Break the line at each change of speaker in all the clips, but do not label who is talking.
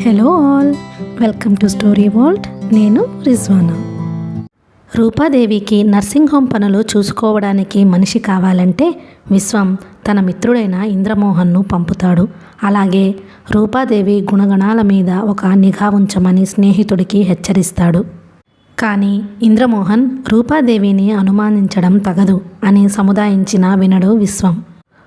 Hello all, welcome to story world. నేను Rizwana. రూపాదేవికి nursing home పనులు చూసుకోవడానికి మనిషి కావాలంటే విశ్వం తన మిత్రుడైన ఇంద్రమోహన్ను పంపుతాడు. అలాగే రూపాదేవి గుణగణాల మీద ఒక నిఘా ఉంచమని స్నేహితుడికి హెచ్చరిస్తాడు. కానీ ఇంద్రమోహన్ రూపాదేవిని అనుమానించడం తగదు అని సముదాయించిన వినడు విశ్వం.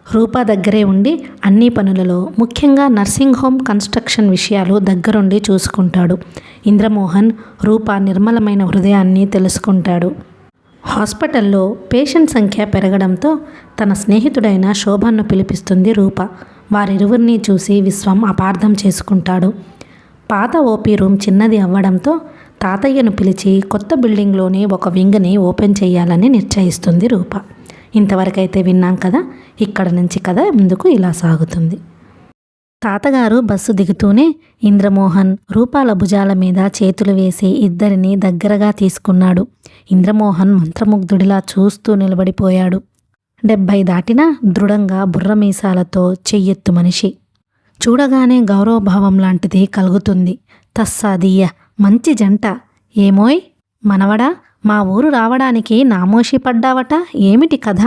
రూపా దగ్గరే ఉండి అన్ని పనులలో, ముఖ్యంగా నర్సింగ్ హోమ్ కన్స్ట్రక్షన్ విషయాలు దగ్గరుండి చూసుకుంటాడు. ఇంద్రమోహన్ రూపా నిర్మలమైన హృదయాన్ని తెలుసుకుంటాడు. హాస్పిటల్లో పేషెంట్ సంఖ్య పెరగడంతో తన స్నేహితుడైన శోభన్ను పిలిపిస్తుంది రూప. వారిరువురిని చూసి విశ్వం అపార్థం చేసుకుంటాడు. పాత ఓపీ రూమ్ చిన్నది అవ్వడంతో తాతయ్యను పిలిచి కొత్త బిల్డింగ్లోని ఒక వింగ్ని ఓపెన్ చేయాలని నిశ్చయిస్తుంది రూప. ఇంతవరకైతే విన్నాం కదా, ఇక్కడ నుంచి కథ ముందుకు ఇలా సాగుతుంది. తాతగారు బస్సు దిగుతూనే ఇంద్రమోహన్ రూపాల భుజాల మీద చేతులు వేసి ఇద్దరిని దగ్గరగా తీసుకున్నాడు. ఇంద్రమోహన్ మంత్రముగ్ధుడిలా చూస్తూ నిలబడిపోయాడు. 70 దాటినా దృఢంగా బుర్రమీసాలతో చెయ్యెత్తు మనిషి. చూడగానే గౌరవభావం లాంటిది కలుగుతుంది. తస్సాదియ్య, మంచి జంట. ఏమోయ్ మనవడా, మా ఊరు రావడానికి నామోషి పడ్డావట, ఏమిటి కథ?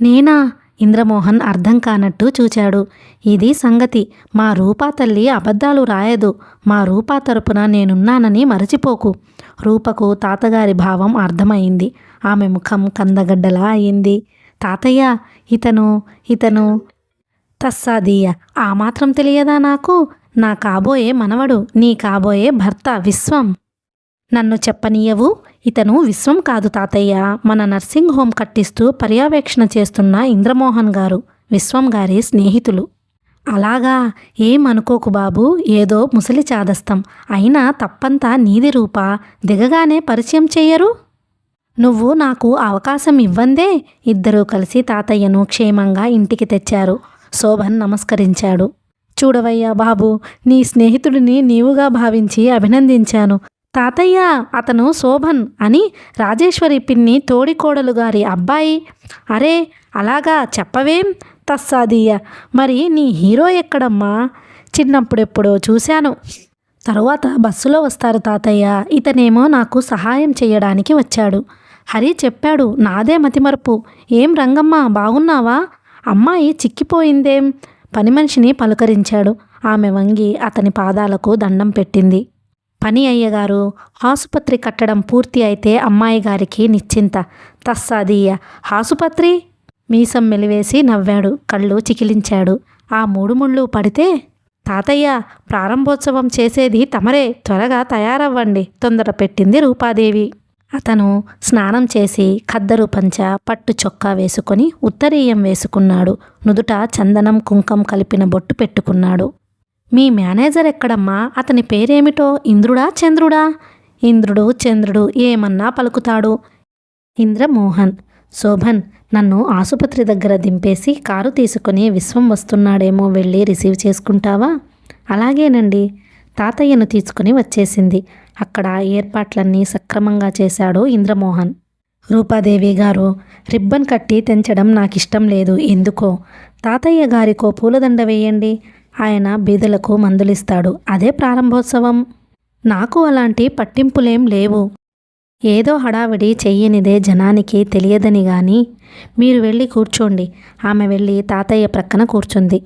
నేనా? ఇంద్రమోహన్ అర్థం కానట్టు చూచాడు. ఇది సంగతి. మా రూపా తల్లి అబద్ధాలు రాయదు. మా రూపా తరపున నేనున్నానని మరచిపోకు. రూపకు తాతగారి భావం అర్థమైంది. ఆమె ముఖం కందగడ్డలా అయింది. తాతయ్య, ఇతను తస్సాదీయ, ఆ మాత్రం తెలియదా నాకు? నా కాబోయే మనవడు, నీ కాబోయే భర్త విశ్వం. నన్ను చెప్పనీయవు? ఇతను విశ్వం కాదు తాతయ్య, మన నర్సింగ్ హోమ్ కట్టిస్తూ పర్యవేక్షణ చేస్తున్న ఇంద్రమోహన్ గారు, విశ్వం గారి స్నేహితులు. అలాగా? ఏమనుకోకు బాబు, ఏదో ముసలి చాదస్తం. అయినా తప్పంతా నీది రూపా. దిగగానే పరిచయం చెయ్యరు? నువ్వు నాకు అవకాశం ఇవ్వందే. ఇద్దరూ కలిసి తాతయ్యను క్షేమంగా ఇంటికి తెచ్చారు. శోభన్ నమస్కరించాడు. చూడవయ్యా బాబు, నీ స్నేహితుడిని నీవుగా భావించి అభినందించాను. తాతయ్య, అతను శోభన్ అని రాజేశ్వరి పిన్ని తోడికోడలు గారి అబ్బాయి. అరే అలాగా, చెప్పవేం? తస్సాదీయ, మరి నీ హీరో ఎక్కడమ్మా? చిన్నప్పుడెప్పుడో చూశాను. తరువాత బస్సులో వస్తారు తాతయ్య. ఇతనేమో నాకు సహాయం చేయడానికి వచ్చాడు. హరి చెప్పాడు. నాదే మతిమరుపు. ఏం రంగమ్మ, బాగున్నావా? అమ్మాయి చిక్కిపోయిందేం? పని మనిషిని పలుకరించాడు. ఆమె వంగి అతని పాదాలకు దండం పెట్టింది. పని అయ్యగారు, ఆసుపత్రి కట్టడం పూర్తి అయితే అమ్మాయి గారికి నిశ్చింత. తస్సాదీయ, ఆసుపత్రి? మీసం మెలివేసి నవ్వాడు. కళ్ళు చికిలించాడు. ఆ 3 ముళ్ళు పడితే? తాతయ్య, ప్రారంభోత్సవం చేసేది తమరే, త్వరగా తయారవ్వండి, తొందర పెట్టింది రూపాదేవి. అతను స్నానం చేసి ఖద్దరు పంచ, పట్టు చొక్కా వేసుకొని ఉత్తరీయం వేసుకున్నాడు. నుదుట చందనం కుంకం కలిపిన బొట్టు పెట్టుకున్నాడు. మీ మేనేజర్ ఎక్కడమ్మా? అతని పేరేమిటో? ఇంద్రుడా చంద్రుడా? ఇంద్రుడు చంద్రుడు ఏమన్నా పలుకుతాడు. ఇంద్రమోహన్. శోభన్, నన్ను ఆసుపత్రి దగ్గర దింపేసి కారు తీసుకుని విశ్వం వస్తున్నాడేమో, వెళ్ళి రిసీవ్ చేసుకుంటావా? అలాగేనండి. తాతయ్యను తీసుకుని వచ్చేసింది. అక్కడ ఏర్పాట్లన్నీ సక్రమంగా చేశాడు ఇంద్రమోహన్. రూపాదేవి గారు, రిబ్బన్ కట్టి తెంచడం నాకిష్టం లేదు ఎందుకో. తాతయ్య గారికో పూలదండ వేయండి. ఆయన బీదలకు మందులిస్తాడు. అదే ప్రారంభోత్సవం. నాకు అలాంటి పట్టింపులేం లేవు. ఏదో హడావిడి చెయ్యనిదే జనానికి తెలియదని గాని. మీరు వెళ్ళి కూర్చోండి. ఆమె వెళ్ళి తాతయ్య ప్రక్కన కూర్చుంది.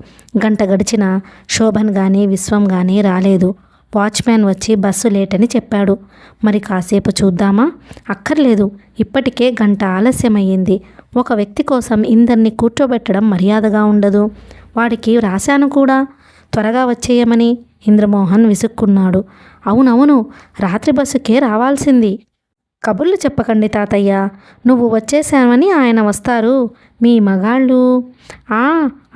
గంట గడిచినా శోభన్ గాని విశ్వం గాని రాలేదు. వాచ్మ్యాన్ వచ్చి బస్సు లేటని చెప్పాడు. మరి కాసేపు చూద్దామా? అక్కర్లేదు, ఇప్పటికే గంట ఆలస్యమయ్యింది. ఒక వ్యక్తి కోసం ఇందరిని కూర్చోబెట్టడం మర్యాదగా ఉండదు. వాడికి రాశాను కూడా, త్వరగా వచ్చేయమని. ఇంద్రమోహన్ విసుక్కున్నాడు. అవునవును, రాత్రి బస్సుకే రావాల్సింది. కబుర్లు చెప్పకండి తాతయ్య, నువ్వు వచ్చేసావని ఆయన వస్తారు. మీ మగాళ్ళు?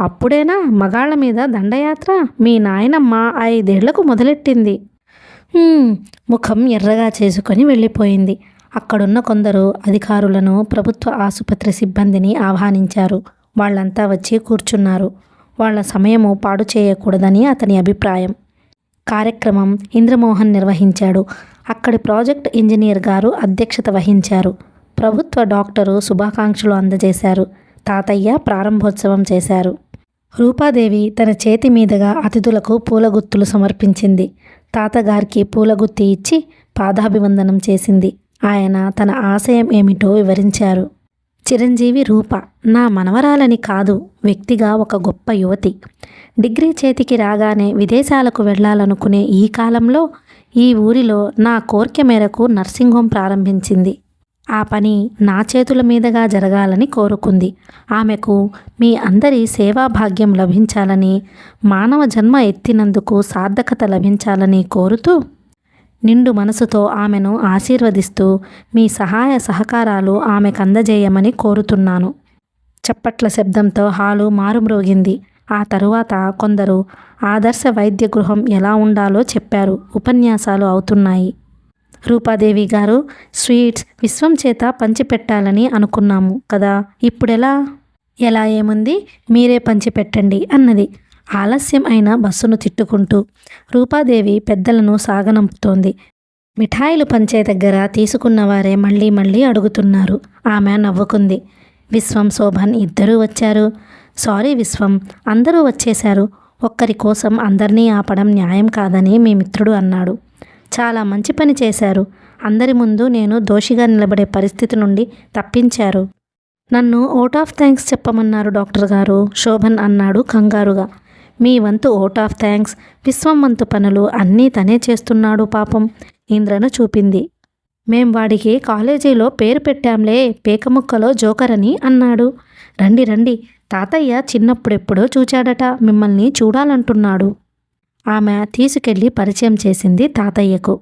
అప్పుడేనా మగాళ్ళ మీద దండయాత్ర? మీ నాయనమ్మ 5 ఏళ్లకు మొదలెట్టింది. ముఖం ఎర్రగా చేసుకొని వెళ్ళిపోయింది. అక్కడున్న కొందరు అధికారులను, ప్రభుత్వ ఆసుపత్రి సిబ్బందిని ఆహ్వానించారు. వాళ్ళంతా వచ్చి కూర్చున్నారు. వాళ్ళ సమయము పాడు చేయకూడదని అతని అభిప్రాయం. కార్యక్రమం ఇంద్రమోహన్ నిర్వహించాడు. అక్కడి ప్రాజెక్ట్ ఇంజనీర్ గారు అధ్యక్షత వహించారు. ప్రభుత్వ డాక్టరు శుభాకాంక్షలు అందజేశారు. తాతయ్య ప్రారంభోత్సవం చేశారు. రూపాదేవి తన చేతి మీదుగా అతిథులకు పూలగుత్తులు సమర్పించింది. తాతగారికి పూలగుత్తి ఇచ్చి పాదాభివందనం చేసింది. ఆయన తన ఆశయం ఏమిటో వివరించారు. చిరంజీవి రూప నా మనవరాలని కాదు, వ్యక్తిగా ఒక గొప్ప యువతి. డిగ్రీ చేతికి రాగానే విదేశాలకు వెళ్ళాలనుకునే ఈ కాలంలో ఈ ఊరిలో నా కోరిక మేరకు నర్సింగ్ హోమ్ ప్రారంభించింది. ఆ పని నా చేతుల మీదుగా జరగాలని కోరుకుంది. ఆమెకు మీ అందరి సేవాభాగ్యం లభించాలని, మానవ జన్మ ఎత్తినందుకు సార్థకత లభించాలని కోరుతూ నిండు మనసుతో ఆమెను ఆశీర్వదిస్తూ మీ సహాయ సహకారాలు ఆమెకు అందజేయమని కోరుతున్నాను. చప్పట్ల శబ్దంతో హాలు మారుమ్రోగింది. ఆ తరువాత కొందరు ఆదర్శ వైద్య గృహం ఎలా ఉండాలో చెప్పారు. ఉపన్యాసాలు అవుతున్నాయి. రూపాదేవి గారు, స్వీట్స్ విశ్వం చేత పంచిపెట్టాలని అనుకున్నాము కదా, ఇప్పుడెలా? ఎలా ఏముంది, మీరే పంచిపెట్టండి అన్నది ఆలస్యం అయిన బస్సును తిట్టుకుంటూ. రూపాదేవి పెద్దలను సాగనంపుతోంది. మిఠాయిలు పంచే దగ్గర తీసుకున్నవారే మళ్ళీ మళ్ళీ అడుగుతున్నారు. ఆమె నవ్వుకుంది. విశ్వం, శోభన్ ఇద్దరూ వచ్చారు. సారీ విశ్వం, అందరూ వచ్చేశారు. ఒక్కరి కోసం అందరినీ ఆపడం న్యాయం కాదని మీ మిత్రుడు అన్నాడు. చాలా మంచి పని చేశారు. అందరి ముందు నేను దోషిగా నిలబడే పరిస్థితి నుండి తప్పించారు. నన్ను ఓట్ ఆఫ్ థ్యాంక్స్ చెప్పమన్నారు డాక్టర్ గారు, శోభన్ అన్నాడు కంగారుగా. మీ వంతు ఓట్ ఆఫ్ థ్యాంక్స్, విశ్వం వంతు పనులు అన్నీ తనే చేస్తున్నాడు పాపం, ఇంద్రను చూపింది. మేం వాడికి కాలేజీలో పేరు పెట్టాంలే, పేకముక్కలో జోకర్ అని అన్నాడు. రండి రండి, తాతయ్య చిన్నప్పుడెప్పుడో చూచాడట, మిమ్మల్ని చూడాలంటున్నాడు. ఆమె తీసుకెళ్ళి పరిచయం చేసింది తాతయ్యకు.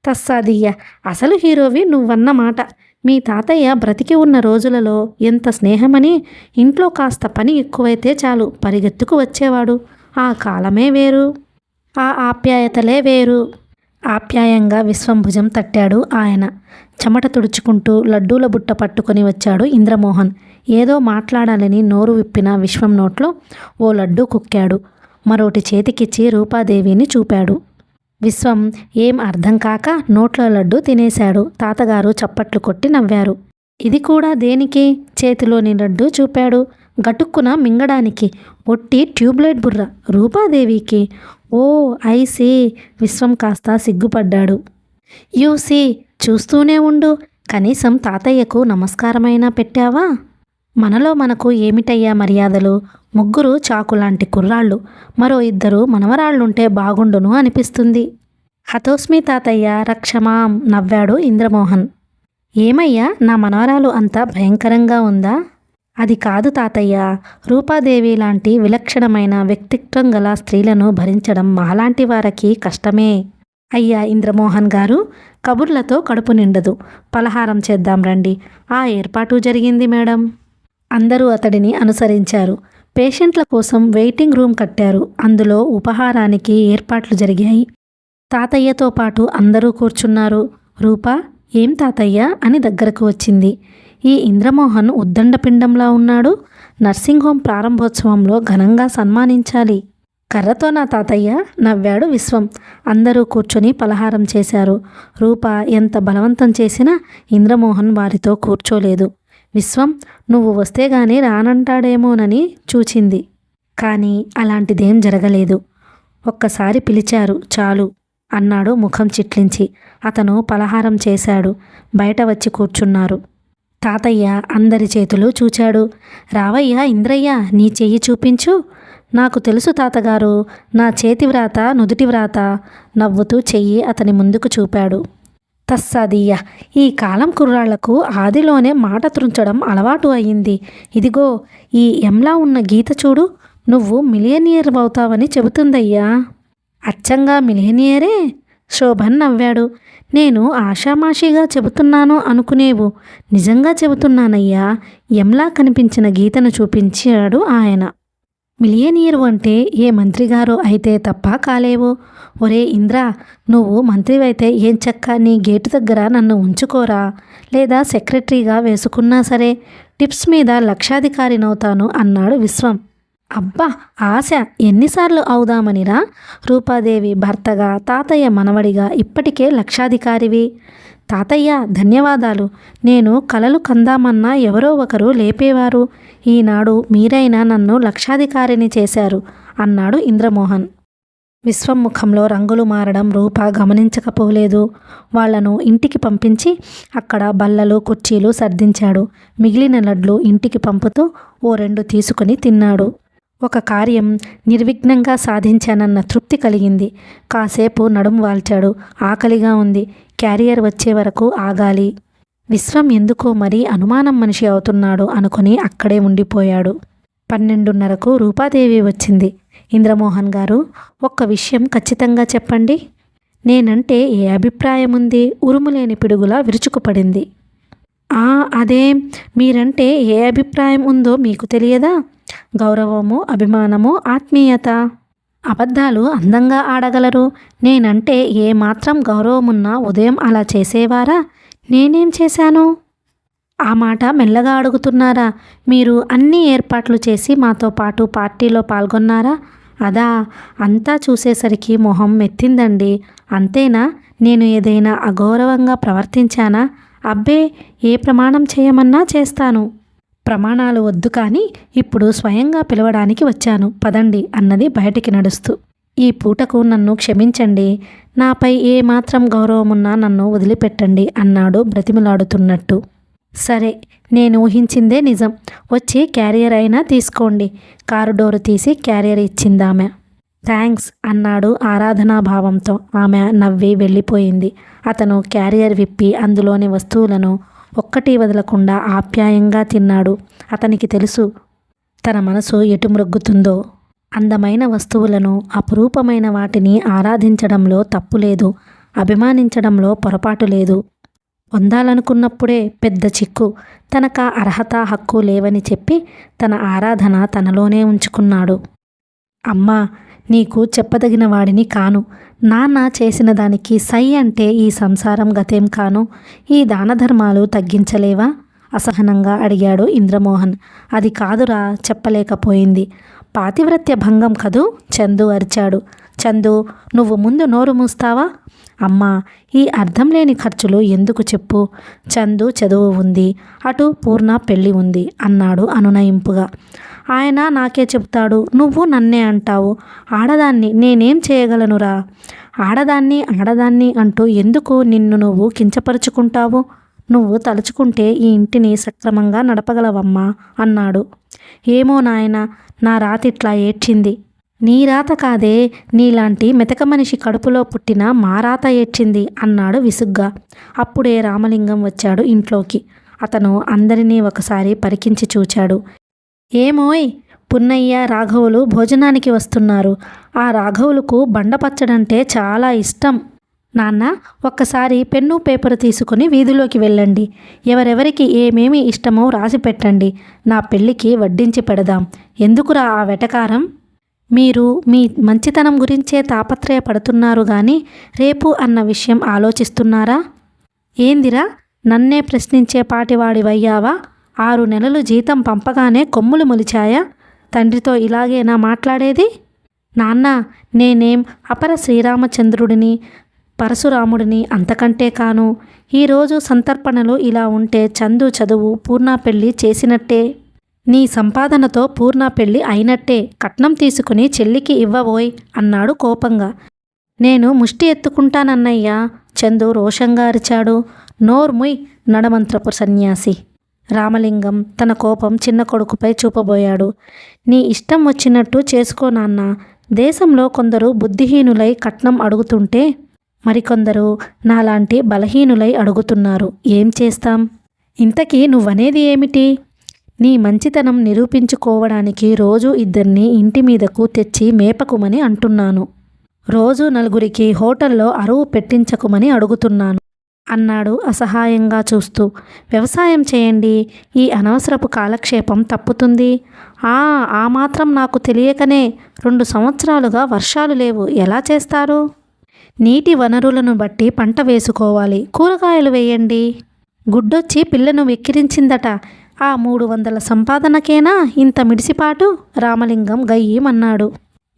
తస్సాదియ్య, అసలు హీరోవి నువ్వన్నమాట. మీ తాతయ్య బ్రతికి ఉన్న రోజులలో ఎంత స్నేహమని, ఇంట్లో కాస్త పని ఎక్కువైతే చాలు పరిగెత్తుకు వచ్చేవాడు. ఆ కాలమే వేరు, ఆ ఆప్యాయతలే వేరు. ఆప్యాయంగా విశ్వంభుజం తట్టాడు ఆయన. చెమట తుడుచుకుంటూ లడ్డూల బుట్ట పట్టుకొని వచ్చాడు ఇంద్రమోహన్. ఏదో మాట్లాడాలని నోరు విప్పిన విశ్వం నోట్లో ఓ లడ్డూ కుక్కాడు. మరోటి చేతికిచ్చి రూపాదేవిని చూపాడు. విశ్వం ఏం అర్థం కాక నోట్ల లడ్డు తినేశాడు. తాతగారు చప్పట్లు కొట్టి నవ్వారు. ఇది కూడా దేనికి? చేతిలోని లడ్డు చూపాడు. గటుక్కున మింగడానికి. ఒట్టి ట్యూబ్లైట్ బుర్ర రూపాదేవికి. ఓ ఐసీ, విశ్వం కాస్త సిగ్గుపడ్డాడు. యూసీ, చూస్తూనే ఉండు, కనీసం తాతయ్యకు నమస్కారమైనా పెట్టావా? మనలో మనకు ఏమిటయ్యా మర్యాదలు? ముగ్గురు చాకులాంటి కుర్రాళ్ళు, మరో ఇద్దరు మనవరాళ్లుంటే బాగుండును అనిపిస్తుంది. హతోస్మి తాతయ్య, రక్షమాం నవ్వాడు ఇంద్రమోహన్. ఏమయ్యా, నా మనవరాలు అంత భయంకరంగా ఉందా? అది కాదు తాతయ్య, రూపాదేవి లాంటి విలక్షణమైన వ్యక్తిత్వం గల స్త్రీలను భరించడం మాలాంటి వారికి కష్టమే. అయ్యా ఇంద్రమోహన్ గారు, కబుర్లతో కడుపు నిండదు. పలహారం చేద్దాం రండి. ఆ ఏర్పాటు జరిగింది మేడం. అందరూ అతడిని అనుసరించారు. పేషెంట్ల కోసం వెయిటింగ్ రూమ్ కట్టారు. అందులో ఉపహారానికి ఏర్పాట్లు జరిగాయి. తాతయ్యతో పాటు అందరూ కూర్చున్నారు. రూపా, ఏం తాతయ్య అని దగ్గరకు వచ్చింది. ఈ ఇంద్రమోహన్ ఉద్దండపిండంలా ఉన్నాడు. నర్సింగ్ హోమ్ ప్రారంభోత్సవంలో ఘనంగా సన్మానించాలి. కర్రతో నా తాతయ్య, నవ్వాడు విశ్వం. అందరూ కూర్చొని పలహారం చేశారు. రూప ఎంత బలవంతం చేసినా ఇంద్రమోహన్ వారితో కూర్చోలేదు. విశ్వం, నువ్వు వస్తే గాని రానంటాడేమోనని చూచింది. కానీ అలాంటిదేం జరగలేదు. ఒక్కసారి పిలిచారు చాలు అన్నాడు ముఖం చిట్లించి. అతను పలహారం చేశాడు. బయట వచ్చి కూర్చున్నారు. తాతయ్య అందరి చేతులు చూచాడు. రావయ్యా ఇంద్రయ్య, నీ చెయ్యి చూపించు. నాకు తెలుసు తాతగారు, నా చేతి వ్రాత నుదుటి వ్రాత. నవ్వుతూ చెయ్యి అతని ముందుకు చూపాడు. తస్సాదియ్య, ఈ కాలం కుర్రాళ్లకు ఆదిలోనే మాట త్రుంచడం అలవాటు అయ్యింది. ఇదిగో ఈ ఎంలా ఉన్న గీత చూడు, నువ్వు మిలియనియర్ అవుతావని చెబుతుందయ్యా. అచ్చంగా మిలియనియరే? శోభన్ నవ్వాడు. నేను ఆషామాషిగా చెబుతున్నాను అనుకునేవు, నిజంగా చెబుతున్నానయ్యా. ఎంలా కనిపించిన గీతను చూపించాడు ఆయన. మిలియనియర్ అంటే ఏ మంత్రిగారో అయితే తప్ప కాలేవు. ఒరే ఇంద్ర, నువ్వు మంత్రివైతే ఏం చక్క నీ గేటు దగ్గర నన్ను ఉంచుకోరా, లేదా సెక్రటరీగా వేసుకున్నా సరే, టిప్స్ మీద లక్షాధికారినవుతాను అన్నాడు విశ్వం. అబ్బా ఆశ, ఎన్నిసార్లు అవుదామనిరా? రూపాదేవి భర్తగా, తాతయ్య మనవడిగా ఇప్పటికే లక్షాధికారివి. తాతయ్య ధన్యవాదాలు. నేను కలలు కందామన్నా ఎవరో ఒకరు లేపేవారు. ఈనాడు మీరైనా నన్ను లక్షాధికారిని చేశారు అన్నాడు ఇంద్రమోహన్. విశ్వం ముఖంలో రంగులు మారడం రూప గమనించకపోలేదు. వాళ్లను ఇంటికి పంపించి అక్కడ బల్లలు కుర్చీలు సర్దించాడు. మిగిలిన లడ్లు ఇంటికి పంపుతూ ఓ 2 తీసుకుని తిన్నాడు. ఒక కార్యం నిర్విఘ్నంగా సాధించానన్న తృప్తి కలిగింది. కాసేపు నడుం వాల్చాడు. ఆకలిగా ఉంది. క్యారియర్ వచ్చే వరకు ఆగాలి. విశ్వం ఎందుకో మరీ అనుమానం మనిషి అవుతున్నాడు అనుకుని అక్కడే ఉండిపోయాడు. 12:30కు రూపాదేవి వచ్చింది. ఇంద్రమోహన్ గారు, ఒక్క విషయం ఖచ్చితంగా చెప్పండి. నేనంటే ఏ అభిప్రాయం ఉంది? ఉరుములేని పిడుగులా విరుచుకుపడింది. అదేం, మీరంటే ఏ అభిప్రాయం ఉందో మీకు తెలియదా? గౌరవము, అభిమానము, ఆత్మీయత. అబద్ధాలు అందంగా ఆడగలరు. నేనంటే ఏమాత్రం గౌరవమున్నా ఉదయం అలా చేసేవారా? నేనేం చేశాను? ఆ మాట మెల్లగా అడుగుతున్నారా? మీరు అన్ని ఏర్పాట్లు చేసి మాతో పాటు పార్టీలో పాల్గొన్నారా? అదా? అంతా చూసేసరికి మొహం మెత్తిందండి. అంతేనా? నేను ఏదైనా అగౌరవంగా ప్రవర్తించానా? అబ్బే, ఏ ప్రమాణం చేయమన్నా చేస్తాను. ప్రమాణాలు వద్దు, కానీ ఇప్పుడు స్వయంగా పిలవడానికి వచ్చాను, పదండి అన్నది బయటికి నడుస్తూ. ఈ పూటకు నన్ను క్షమించండి. నాపై ఏమాత్రం గౌరవమున్నా నన్ను వదిలిపెట్టండి అన్నాడు బ్రతిమలాడుతున్నట్టు. సరే, నేను ఊహించిందే నిజం. వచ్చి క్యారియర్ అయినా తీసుకోండి. కారు డోరు తీసి క్యారియర్ ఇచ్చిందామె. థ్యాంక్స్ అన్నాడు ఆరాధనాభావంతో. ఆమె నవ్వి వెళ్ళిపోయింది. అతను క్యారియర్ విప్పి అందులోని వస్తువులను ఒక్కటి వదలకుండా ఆప్యాయంగా తిన్నాడు. అతనికి తెలుసు తన మనసు ఎటు మ్రొగ్గుతుందో. అందమైన వస్తువులను, అపురూపమైన వాటిని ఆరాధించడంలో తప్పు లేదు. అభిమానించడంలో పొరపాటు లేదు. పొందాలనుకున్నప్పుడే పెద్ద చిక్కు. తనక అర్హత, హక్కు లేవని చెప్పి తన ఆరాధన తనలోనే ఉంచుకున్నాడు. అమ్మా, నీకు చెప్పదగిన వాడిని కాను. నాన్న చేసిన దానికి సై అంటే ఈ సంసారం గతేం కాను. ఈ దానధర్మాలు తగ్గించలేవా? అసహనంగా అడిగాడు ఇంద్రమోహన్. అది కాదురా, చెప్పలేకపోయింది. పాతివ్రత్య భంగం కదూ? చందు అరిచాడు. చందు, నువ్వు ముందు నోరు మూస్తావా? అమ్మా, ఈ అర్థం లేని ఖర్చులు ఎందుకు చెప్పు. చందు చదువు ఉంది, అటు పూర్ణ పెళ్ళి ఉంది అన్నాడు అనునయింపుగా. ఆయన నాకే చెప్తాడు, నువ్వు నన్నే అంటావు. ఆడదాన్ని నేనేం చేయగలనురా? ఆడదాన్ని అంటూ ఎందుకు నిన్ను నువ్వు కించపరుచుకుంటావు? నువ్వు తలుచుకుంటే ఈ ఇంటిని సక్రమంగా నడపగలవమ్మా అన్నాడు. ఏమో నాయనా, నా రాతిట్లా ఏడ్చింది. నీ రాత కాదే, నీలాంటి మెతక మనిషి కడుపులో పుట్టిన మా రాత ఏడ్చింది అన్నాడు విసుగ్గా. అప్పుడే రామలింగం వచ్చాడు ఇంట్లోకి. అతను అందరినీ ఒకసారి పరికించి చూచాడు. ఏమోయ్, పున్నయ్య, రాఘవులు భోజనానికి వస్తున్నారు. ఆ రాఘవులకు బండపచ్చడంటే చాలా ఇష్టం. నాన్న, ఒక్కసారి పెన్ను పేపరు తీసుకుని వీధిలోకి వెళ్ళండి. ఎవరెవరికి ఏమేమి ఇష్టమో రాసి పెట్టండి. నా పెళ్ళికి వడ్డించి పెడదాం. ఎందుకురా ఆ వెటకారం? మీరు మీ మంచితనం గురించే తాపత్రయపడుతున్నారు గాని రేపు అన్న విషయం ఆలోచిస్తున్నారా? ఏందిరా, నన్నే ప్రశ్నించే పాటివాడివయ్యావా? 6 నెలలు జీతం పంపగానే కొమ్ములు మొలిచాయా? తండ్రితో ఇలాగేనా మాట్లాడేది? నాన్న, నేనేం అపర శ్రీరామచంద్రుడిని, పరశురాముడిని అంతకంటే కాను. ఈరోజు సంతర్పణలు ఇలా ఉంటే చందు చదువు, పూర్ణ పెళ్ళి చేసినట్టే. నీ సంపాదనతో పూర్ణ పెళ్ళి అయినట్టే. కట్నం తీసుకుని చెల్లికి ఇవ్వబోయ్ అన్నాడు కోపంగా. నేను ముష్టి ఎత్తుకుంటానన్నయ్యా, చందు రోషంగా అరిచాడు. నోర్ముయ్, నడమంత్రపు సన్యాసి. రామలింగం తన కోపం చిన్న కొడుకుపై చూపబోయాడు. నీ ఇష్టం వచ్చినట్టు చేసుకో నాన్న. దేశంలో కొందరు బుద్ధిహీనులై కట్నం అడుగుతుంటే మరికొందరు నాలాంటి బలహీనులై అడుగుతున్నారు. ఏం చేస్తాం? ఇంతకీ నువ్వనేది ఏమిటి? నీ మంచితనం నిరూపించుకోవడానికి రోజు 2 ఇంటి మీదకు తెచ్చి మేపకుమని అంటున్నాను. రోజు 4 హోటల్లో అరువు పెట్టించకుమని అడుగుతున్నాను అన్నాడు అసహాయంగా చూస్తూ. వ్యవసాయం చేయండి, ఈ అనవసరపు కాలక్షేపం తప్పుతుంది. ఆ మాత్రం నాకు తెలియకనే 2 సంవత్సరాలుగా వర్షాలు లేవు. ఎలా చేస్తారు? నీటి వనరులను బట్టి పంట వేసుకోవాలి. కూరగాయలు వేయండి. గుడ్డొచ్చి పిల్లను వెక్కిరించిందట. ఆ 300 సంపాదనకేనా ఇంత మిడిసిపాటు? రామలింగం గయ్యమన్నాడు.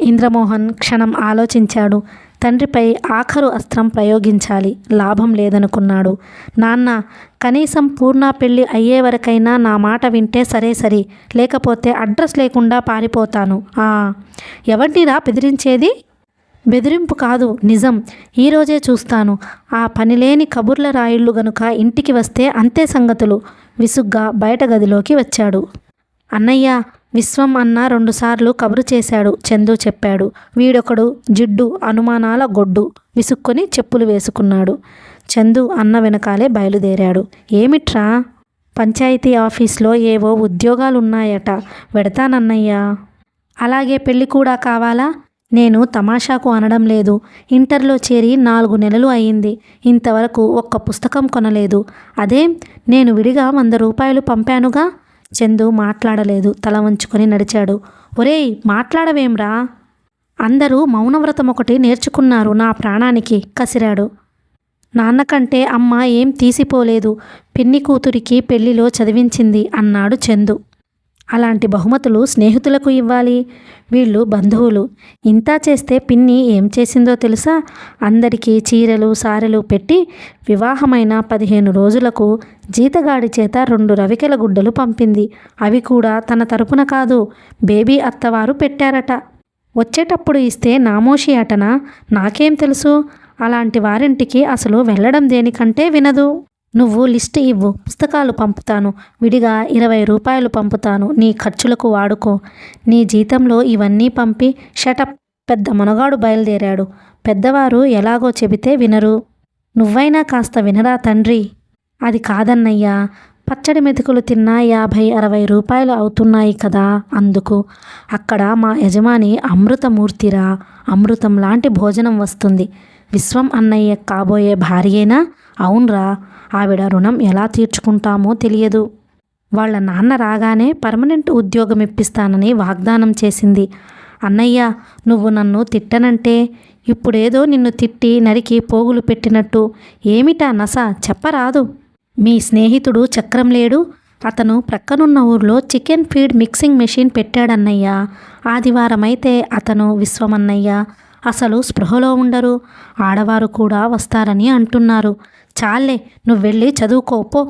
ఇంద్రమోహన్ క్షణం ఆలోచించాడు. తండ్రిపై ఆఖరు అస్త్రం ప్రయోగించాలి. లాభం లేదనుకున్నాడు. నాన్న, కనీసం పూర్ణ పెళ్ళి అయ్యే వరకైనా నా మాట వింటే సరే, లేకపోతే అడ్రస్ లేకుండా పారిపోతాను. ఎవరినిరా బెదిరించేది? బెదిరింపు కాదు, నిజం. ఈరోజే చూస్తాను. ఆ పనిలేని కబుర్ల రాయిళ్ళు గనుక ఇంటికి వస్తే అంతే సంగతులు. విసుగ్గా బయట గదిలోకి వచ్చాడు. అన్నయ్య, విశ్వం అన్న 2 సార్లు కబురు చేశాడు, చందు చెప్పాడు. వీడొకడు జిడ్డు, అనుమానాల గొడ్డు. విసుక్కొని చెప్పులు వేసుకున్నాడు. చందు అన్న వెనకాలే బయలుదేరాడు. ఏమిట్రా? పంచాయతీ ఆఫీస్లో ఏవో ఉద్యోగాలున్నాయట, వెడతానన్నయ్యా. అలాగే పెళ్ళి కూడా కావాలా? నేను తమాషాకు అనడం లేదు. ఇంటర్లో చేరి 4 నెలలు అయింది. ఇంతవరకు ఒక్క పుస్తకం కొనలేదు. అదేం, నేను విడిగా 100 రూపాయలు పంపానుగా. చందు మాట్లాడలేదు. తల వంచుకొని నడిచాడు. ఒరేయ్, మాట్లాడవేమ్రా? అందరూ మౌనవ్రతం ఒకటి నేర్చుకున్నారు నా ప్రాణానికి, కసిరాడు. నాన్నకంటే అమ్మ ఏం తీసిపోలేదు. పిన్ని కూతురికి పెళ్లిలో చదివించింది అన్నాడు చందు. అలాంటి బహుమతులు స్నేహితులకు ఇవ్వాలి. వీళ్ళు బంధువులు. ఇంతా చేస్తే పిన్ని ఏం చేసిందో తెలుసా? అందరికీ చీరలు సారెలు పెట్టి వివాహమైన 15 రోజులకు జీతగాడి చేత 2 రవికెల గుడ్డలు పంపింది. అవి కూడా తన తరపున కాదు, బేబీ అత్తవారు పెట్టారట. వచ్చేటప్పుడు ఇస్తే నామోషి అటనా? నాకేం తెలుసు? అలాంటి వారింటికి అసలు వెళ్ళడం దేనికంటే వినదు. నువ్వు లిస్ట్ ఇవ్వు, పుస్తకాలు పంపుతాను. విడిగా 20 రూపాయలు పంపుతాను, నీ ఖర్చులకు వాడుకో. నీ జీతంలో ఇవన్నీ పంపి షటప్. పెద్ద మనగాడు బయలుదేరాడు. పెద్దవారు ఎలాగో చెబితే వినరు. నువ్వైనా కాస్త వినరా తండ్రి? అది కాదన్నయ్యా, పచ్చడి మెతుకులు తిన్నా 50-60 రూపాయలు అవుతున్నాయి కదా. అందుకు అక్కడ మా యజమాని అమృతమూర్తిరా. అమృతం లాంటి భోజనం వస్తుంది. విశ్వం అన్నయ్య కాబోయే భార్యేనా? అవునరా. ఆవిడ రుణం ఎలా తీర్చుకుంటామో తెలియదు. వాళ్ళ నాన్న రాగానే పర్మనెంట్ ఉద్యోగం ఇప్పిస్తానని వాగ్దానం చేసింది. అన్నయ్య, నువ్వు నన్ను తిట్టనంటే ఇప్పుడేదో నిన్ను తిట్టి నరికి పోగులు పెట్టినట్టు. ఏమిటా నస, చెప్పరాదు? మీ స్నేహితుడు చక్రం లేడు? అతను ప్రక్కనున్న ఊర్లో చికెన్ ఫీడ్ మిక్సింగ్ మెషిన్ పెట్టాడన్నయ్య. ఆదివారమైతే అతను, విశ్వమన్నయ్య అసలు స్పృహలో ఉండరు. ఆడవారు కూడా వస్తారని అంటున్నారు. చాలే, నువ్వెళ్ళి చదువుకోపో.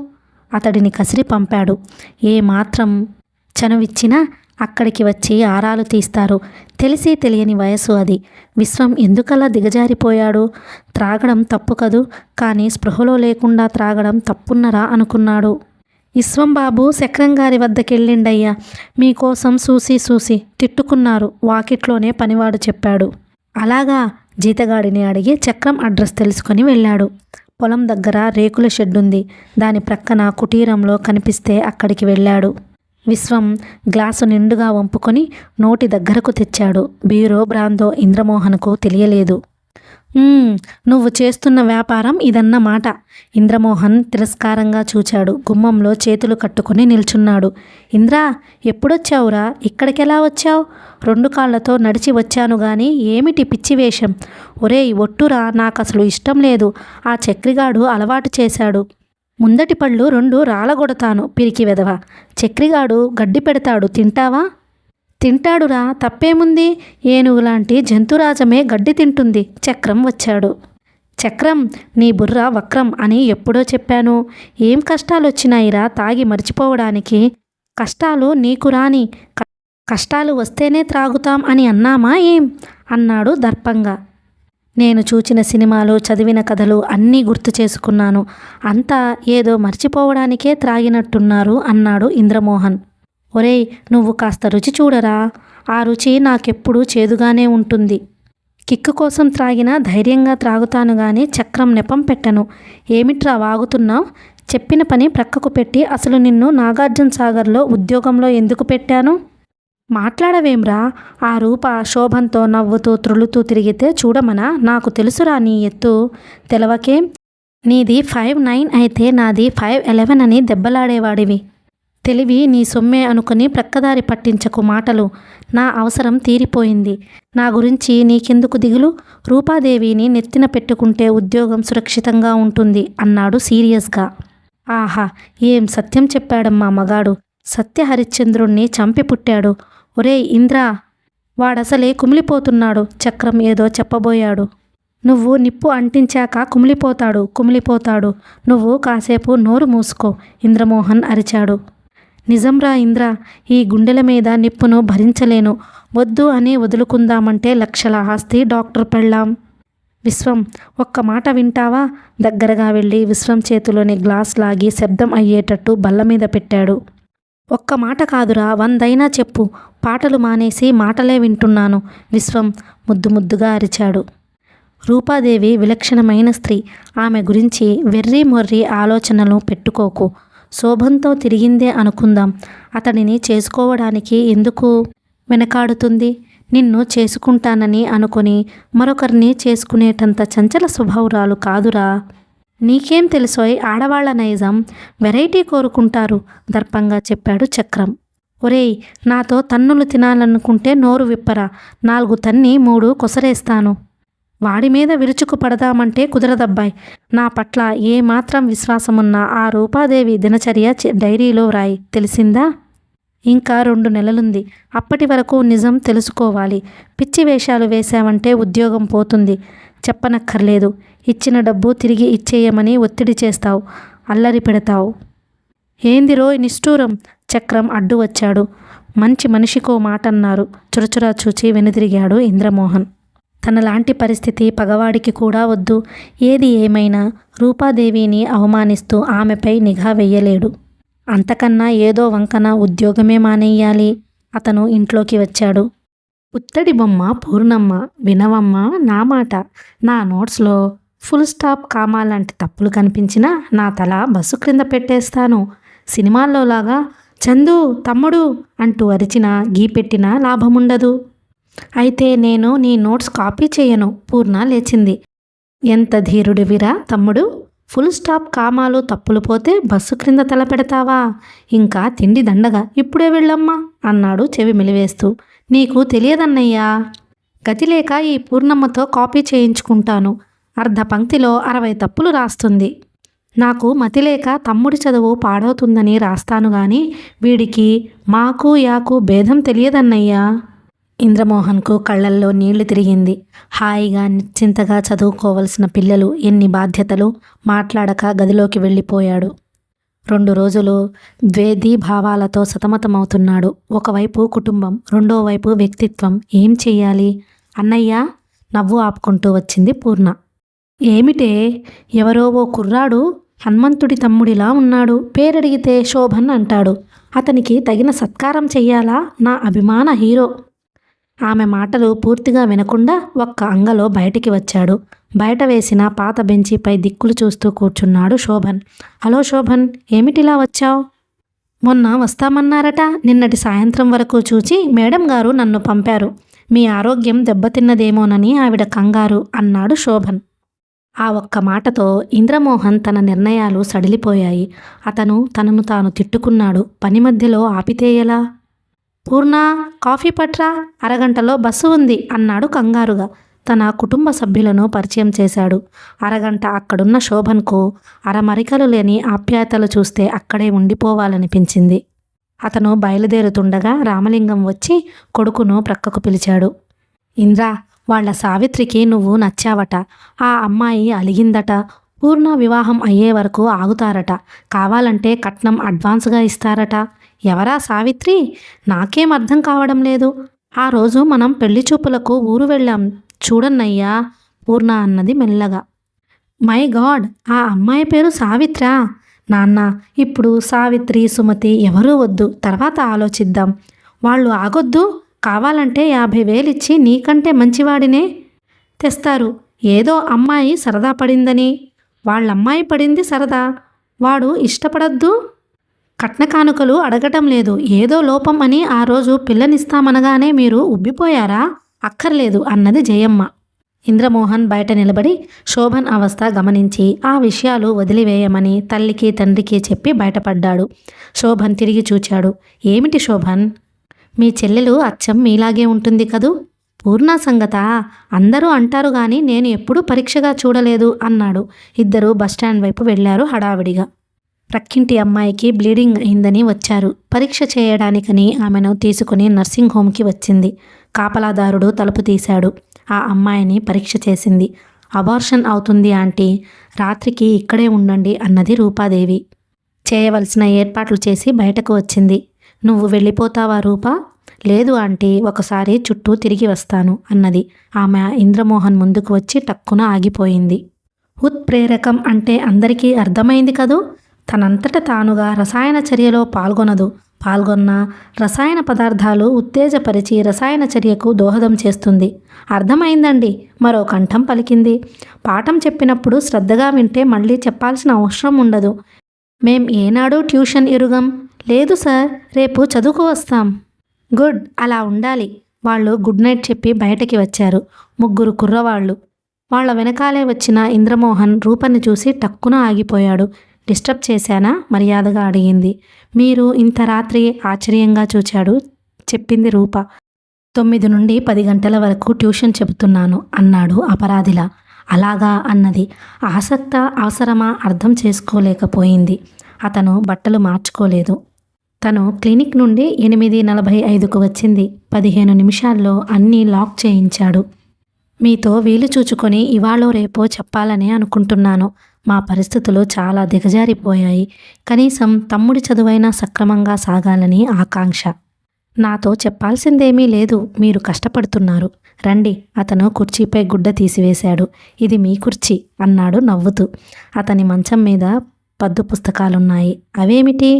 అతడిని కసిరి పంపాడు. ఏమాత్రం చనువిచ్చినా అక్కడికి వచ్చి ఆరాలు తీస్తారు. తెలిసి తెలియని వయసు అది. విశ్వం ఎందుకలా దిగజారిపోయాడు? త్రాగడం తప్పు కదూ, కానీ స్పృహలో లేకుండా త్రాగడం తప్పున్నరా అనుకున్నాడు. విశ్వంబాబు చక్రంగారి వద్దకెళ్ళిండయ్యా. మీకోసం చూసి తిట్టుకున్నారు. వాకిట్లోనే పనివాడు చెప్పాడు. అలాగా? జీతగాడిని అడిగి చక్రం అడ్రస్ తెలుసుకొని వెళ్ళాడు. పొలం దగ్గర రేకుల షెడ్డుంది. దాని ప్రక్కన కుటీరంలో కనిపిస్తే అక్కడికి వెళ్ళాడు. విశ్వం గ్లాసు నిండుగా వంపుకొని నోటి దగ్గరకు తెచ్చాడు. బీరో బ్రాందో ఇంద్రమోహన్కు తెలియలేదు. నువ్వు చేస్తున్న వ్యాపారం ఇదన్నమాట. ఇంద్రమోహన్ తిరస్కారంగా చూచాడు. గుమ్మంలో చేతులు కట్టుకుని నిల్చున్నాడు. ఇంద్రా, ఎప్పుడొచ్చావురా? ఇక్కడికెలా వచ్చావు? 2 కాళ్లతో నడిచి వచ్చాను గాని ఏమిటి పిచ్చి వేషం? ఒరేయ్ ఒట్టురా, నాకసలు ఇష్టం లేదు. ఆ చక్రిగాడు అలవాటు చేశాడు. ముందటి పళ్ళు 2 రాలగొడతాను, పిరికి వెధవ. చక్రిగాడు గడ్డి పెడతాడు, తింటావా? తింటాడురా, తప్పేముంది? ఏనుగులాంటి జంతురాజమే గడ్డి తింటుంది. చక్రం వచ్చాడు. చక్రం, నీ బుర్ర వక్రం అని ఎప్పుడో చెప్పాను. ఏం కష్టాలొచ్చినాయిరా తాగి మర్చిపోవడానికి? కష్టాలు నీకు రాని, కష్టాలు వస్తేనే త్రాగుతాం అని అన్నామా ఏం? అన్నాడు దర్పంగా. నేను చూచిన సినిమాలు, చదివిన కథలు అన్నీ గుర్తు చేసుకున్నాను. అంతా ఏదో మర్చిపోవడానికే త్రాగినట్టున్నారు అన్నాడు ఇంద్రమోహన్. ఒరేయ్, నువ్వు కాస్త రుచి చూడరా. ఆ రుచి నాకెప్పుడూ చేదుగానే ఉంటుంది. కిక్కు కోసం త్రాగినా ధైర్యంగా త్రాగుతాను గాని చక్రం నెపం పెట్టను. ఏమిట్రా వాగుతున్నావు? చెప్పిన పని ప్రక్కకు పెట్టి అసలు నిన్ను నాగార్జున సాగర్లో ఉద్యోగంలో ఎందుకు పెట్టాను? మాట్లాడవేమ్రా? ఆ రూప శోభంతో నవ్వుతూ త్రులుతూ తిరిగితే చూడమనా? నాకు తెలుసురా నీ ఎత్తు. తెలవకేం? నీది 5'9" అయితే నాది 5'11" అని దెబ్బలాడేవాడివి. తెలివి నీ సొమ్మే అనుకుని ప్రక్కదారి పట్టించకు మాటలు. నా అవసరం తీరిపోయింది. నా గురించి నీకెందుకు దిగులు? రూపాదేవిని నెత్తిన పెట్టుకుంటే ఉద్యోగం సురక్షితంగా ఉంటుంది అన్నాడు సీరియస్గా. ఆహా, ఏం సత్యం చెప్పాడమ్మా మగాడు. సత్య హరిశ్చంద్రుణ్ణి చంపి పుట్టాడు. ఒరేయ్ ఇంద్రా, వాడసలే కుమిలిపోతున్నాడు. చక్రం ఏదో చెప్పబోయాడు. నువ్వు నిప్పు అంటించాక కుమిలిపోతాడు. నువ్వు కాసేపు నోరు మూసుకో ఇంద్రమోహన్ అరిచాడు. నిజంరా ఇంద్ర, ఈ గుండెల మీద నిప్పును భరించలేను. వద్దు అని వదులుకుందామంటే లక్షల ఆస్తి, డాక్టర్ పెళ్ళాం. విశ్వం, ఒక్క మాట వింటావా? దగ్గరగా వెళ్ళి విశ్వం చేతిలోని గ్లాస్ లాగి శబ్దం అయ్యేటట్టు బల్ల మీద పెట్టాడు. ఒక్క మాట కాదురా, 100 చెప్పు. పాటలు మానేసి మాటలే వింటున్నాను. విశ్వం ముద్దుగా అరిచాడు. రూపాదేవి విలక్షణమైన స్త్రీ. ఆమె గురించి వెర్రి మొర్రి ఆలోచనలు పెట్టుకోకు. శోభంతో తిరిగిందే అనుకుందాం. అతడిని చేసుకోవడానికి ఎందుకు వెనకాడుతుంది? నిన్ను చేసుకుంటానని అనుకుని మరొకరిని చేసుకునేటంత చంచల స్వభావురాలు కాదురా. నీకేం తెలుసోయ్ ఆడవాళ్ల నైజం. వెరైటీ కోరుకుంటారు దర్పంగా చెప్పాడు చక్రం. ఒరేయ్, నాతో తన్నులు తినాలనుకుంటే నోరు విప్పరా. 4 తన్ని 3 కొసరేస్తాను. వాడి మీద విరుచుకు పడదామంటే కుదరదబ్బాయ్. నా పట్ల ఏమాత్రం విశ్వాసమున్నా ఆ రూపాదేవి దినచర్య డైరీలో వ్రాయి, తెలిసిందా? ఇంకా 2 నెలలుంది. అప్పటి వరకు నిజం తెలుసుకోవాలి. పిచ్చి వేషాలు వేశావంటే ఉద్యోగం పోతుంది. చెప్పనక్కర్లేదు. ఇచ్చిన డబ్బు తిరిగి ఇచ్చేయమని ఒత్తిడి చేస్తావు, అల్లరి పెడతావు. ఏందిరో నిష్ఠూరం? చక్రం అడ్డు వచ్చాడు. మంచి మనిషికో మాటన్నారు. చురచురా చూచి వెనుదిరిగాడు ఇంద్రమోహన్. తనలాంటి పరిస్థితి పగవాడికి కూడా వద్దు. ఏది ఏమైనా రూపాదేవిని అవమానిస్తూ ఆమెపై నిఘా వెయ్యలేడు. అంతకన్నా ఏదో వంకన ఉద్యోగమే మానేయాలి. అతను ఇంట్లోకి వచ్చాడు. పుత్తడి బొమ్మ పూర్ణమ్మ, వినవమ్మ నా మాట. నా నోట్స్లో ఫుల్ స్టాప్ కామా లాంటి తప్పులు కనిపించినా నా తల బస్సు క్రింద పెట్టేస్తాను. సినిమాల్లో లాగా చందు తమ్ముడు అంటూ అరిచినా గీపెట్టినా లాభముండదు. అయితే నేను నీ నోట్స్ కాపీ చేయను. పూర్ణ లేచింది. ఎంత ధీరుడివిరా తమ్ముడు. ఫుల్ స్టాప్ కామాలు తప్పులు పోతే బస్సు క్రింద తల పెడతావా? ఇంకా తిండి దండగా. ఇప్పుడే వెళ్ళమ్మా అన్నాడు చెవి మెలివేస్తూ. నీకు తెలియదన్నయ్యా. గతిలేక ఈ పూర్ణమ్మతో కాపీ చేయించుకుంటాను. అర్ధ పంక్తిలో 60 తప్పులు రాస్తుంది. నాకు మతిలేక తమ్ముడి చదువు పాడవుతుందని రాస్తాను గాని వీడికి మాకు యాకు భేదం తెలియదన్నయ్యా. ఇంద్రమోహన్కు కళ్ళల్లో నీళ్లు తిరిగింది. హాయిగా నిశ్చింతగా చదువుకోవలసిన పిల్లలు ఎన్ని బాధ్యతలు. మాట్లాడక గదిలోకి వెళ్ళిపోయాడు. 2 రోజులు ద్వేధీభావాలతో సతమతమవుతున్నాడు. ఒకవైపు కుటుంబం, రెండో వైపు వ్యక్తిత్వం. ఏం చెయ్యాలి? అన్నయ్య నవ్వు ఆపుకుంటూ వచ్చింది పూర్ణ. ఏమిటే? ఎవరో ఓ కుర్రాడు హనుమంతుడి తమ్ముడిలా ఉన్నాడు. పేరడిగితే శోభన్ అంటాడు. అతనికి తగిన సత్కారం చెయ్యాలా? నా అభిమాన హీరో. ఆమె మాటలు పూర్తిగా వినకుండా ఒక్క అంగలో బయటికి వచ్చాడు. బయట వేసిన పాత బెంచిపై దిక్కులు చూస్తూ కూర్చున్నాడు శోభన్. హలో శోభన్, ఏమిటిలా వచ్చావు? మొన్న వస్తామన్నారట. నిన్నటి సాయంత్రం వరకు చూచి మేడం గారు నన్ను పంపారు. మీ ఆరోగ్యం దెబ్బతిన్నదేమోనని ఆవిడ కంగారు అన్నాడు శోభన్. ఆ ఒక్క మాటతో ఇంద్రమోహన్ తన నిర్ణయాలు సడిలిపోయాయి. అతను తనను తాను తిట్టుకున్నాడు. పని మధ్యలో ఆపితే ఎలా? పూర్ణ, కాఫీ పట్రా, అరగంటలో బస్సు ఉంది అన్నాడు కంగారుగా. తన కుటుంబ సభ్యులను పరిచయం చేశాడు. అరగంట అక్కడున్న శోభన్కు అరమరికలు లేని ఆప్యాయతలు చూస్తే అక్కడే ఉండిపోవాలనిపించింది. అతను బయలుదేరుతుండగా రామలింగం వచ్చి కొడుకును ప్రక్కకు పిలిచాడు. ఇంద్రా, వాళ్ళ సావిత్రికి నువ్వు నచ్చావట. ఆ అమ్మాయి అలిగిందట. పూర్ణ వివాహం అయ్యే వరకు ఆగుతారట. కావాలంటే కట్నం అడ్వాన్స్గా ఇస్తారట. ఎవరా సావిత్రి? నాకేం అర్థం కావడం లేదు. ఆ రోజు మనం పెళ్లి చూపులకు ఊరు వెళ్ళాం చూడన్నయ్యా, పూర్ణ అన్నది మెల్లగా. మై గాడ్, ఆ అమ్మాయి పేరు సావిత్రా? నాన్న, ఇప్పుడు సావిత్రి సుమతి ఎవరూ వద్దు. తర్వాత ఆలోచిద్దాం. వాళ్ళు ఆగొద్దు. కావాలంటే 50,000 ఇచ్చి నీకంటే మంచివాడినే తెస్తారు. ఏదో అమ్మాయి సరదా పడిందని. వాళ్ళమ్మాయి పడింది సరదా. వాడు ఇష్టపడద్దు. కట్న కానుకలు అడగటం లేదు. ఏదో లోపం అని ఆ రోజు పిల్లనిస్తామనగానే మీరు ఉబ్బిపోయారా? అక్కర్లేదు అన్నది జయమ్మ. ఇంద్రమోహన్ బయట నిలబడి శోభన్ అవస్థ గమనించి ఆ విషయాలు వదిలివేయమని తల్లికి తండ్రికి చెప్పి బయటపడ్డాడు. శోభన్ తిరిగి చూచాడు. ఏమిటి శోభన్? మీ చెల్లెలు అచ్చం మీలాగే ఉంటుంది కదూ. పూర్ణ సంగతా అందరూ అంటారు గాని నేను ఎప్పుడూ పరీక్షగా చూడలేదు అన్నాడు. ఇద్దరూ బస్టాండ్ వైపు వెళ్లారు హడావిడిగా. ప్రక్కింటి అమ్మాయికి బ్లీడింగ్ అయిందని వచ్చారు. పరీక్ష చేయడానికని ఆమెను తీసుకుని నర్సింగ్ హోమ్కి వచ్చింది. కాపలాదారుడు తలుపు తీశాడు. ఆ అమ్మాయిని పరీక్ష చేసింది. అబార్షన్ అవుతుంది ఆంటీ, రాత్రికి ఇక్కడే ఉండండి అన్నది రూపాదేవి. చేయవలసిన ఏర్పాట్లు చేసి బయటకు వచ్చింది. నువ్వు వెళ్ళిపోతావా రూపా? లేదు ఆంటీ, ఒకసారి చుట్టూ తిరిగి వస్తాను అన్నది. ఆమె ఇంద్రమోహన్ ముందుకు వచ్చి టక్కున ఆగిపోయింది. ఉత్ప్రేరకం అంటే అందరికీ అర్థమైంది కదూ. తనంతట తానుగా రసాయన చర్యలో పాల్గొన్న రసాయన పదార్థాలు ఉత్తేజపరిచి రసాయన చర్యకు దోహదం చేస్తుంది. అర్థమైందండి, మరో కంఠం పలికింది. పాఠం చెప్పినప్పుడు శ్రద్ధగా వింటే మళ్ళీ చెప్పాల్సిన అవసరం ఉండదు. మేం ఏనాడు ట్యూషన్ ఇరుగం. లేదు సార్, రేపు చదువుకు వస్తాం. గుడ్, అలా ఉండాలి. వాళ్ళు గుడ్ నైట్ చెప్పి బయటకి వచ్చారు. 3 కుర్రవాళ్ళు. వాళ్ళ వెనకాలే వచ్చిన ఇంద్రమోహన్ రూపని చూసి టక్కున ఆగిపోయాడు. డిస్టర్బ్ చేశానా? మర్యాదగా అడిగింది. మీరు ఇంత రాత్రి? ఆశ్చర్యంగా చూచాడు. చెప్పింది రూప. 9 నుండి 10 గంటల వరకు ట్యూషన్ చెబుతున్నాను అన్నాడు అపరాధిలా. అలాగా అన్నది. ఆసక్త అవసరమా అర్థం చేసుకోలేకపోయింది. అతను బట్టలు మార్చుకోలేదు. తను క్లినిక్ నుండి 8:45కు వచ్చింది. 15 నిమిషాల్లో అన్నీ లాక్ చేయించాడు. మీతో వీలు చూచుకొని ఇవాళో రేపో చెప్పాలని అనుకుంటున్నాను. మా పరిస్థితులు చాలా దిగజారిపోయాయి. కనీసం తమ్ముడి చదువైనా సక్రమంగా సాగాలని ఆకాంక్ష. నాతో చెప్పాల్సిందేమీ లేదు, మీరు కష్టపడుతున్నారు. రండి. అతను కుర్చీపై గుడ్డ తీసివేశాడు. ఇది మీ కుర్చీ అన్నాడు నవ్వుతూ. అతని మంచం మీద పద్దు పుస్తకాలున్నాయి. అవేమిటి?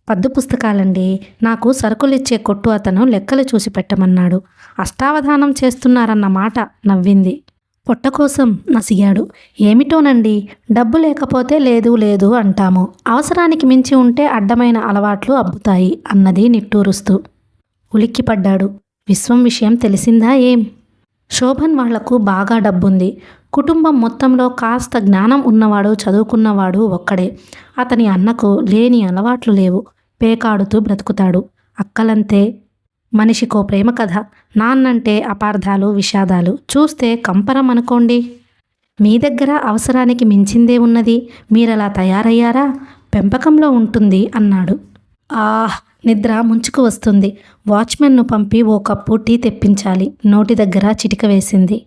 పద్దు పుస్తకాలండి. నాకు సరుకులిచ్చే కొట్టు అతను లెక్కలు చూసి పెట్టమన్నాడు. అష్టావధానం చేస్తున్నారన్న మాట. నవ్వింది. పొట్ట కోసం నసిగాడు. ఏమిటోనండి, డబ్బు లేకపోతే లేదు లేదు అంటాము. అవసరానికి మించి ఉంటే అడ్డమైన అలవాట్లు అబ్బుతాయి అన్నది నిట్టూరుస్తూ. ఉలిక్కిపడ్డాడు. విశ్వం విషయం తెలిసిందా ఏం? శోభన్ వాళ్లకు బాగా డబ్బుంది. కుటుంబం మొత్తంలో కాస్త జ్ఞానం ఉన్నవాడు, చదువుకున్నవాడు ఒక్కడే. అతని అన్నకు లేని అలవాట్లు లేవు. పేకాడుతూ బ్రతుకుతాడు. అక్కలంతే. మనిషికో ప్రేమ కథ. నాన్నంటే అపార్థాలు, విషాదాలు. చూస్తే కంపరం అనుకోండి. మీ దగ్గర అవసరానికి మించిందే ఉన్నది. మీరలా తయారయ్యారా? పెంపకంలో ఉంటుంది అన్నాడు. నిద్ర ముంచుకు వస్తుంది. వాచ్మెన్ను పంపి 1 కప్పు టీ తెప్పించాలి. నోటి దగ్గర చిటిక వేసింది.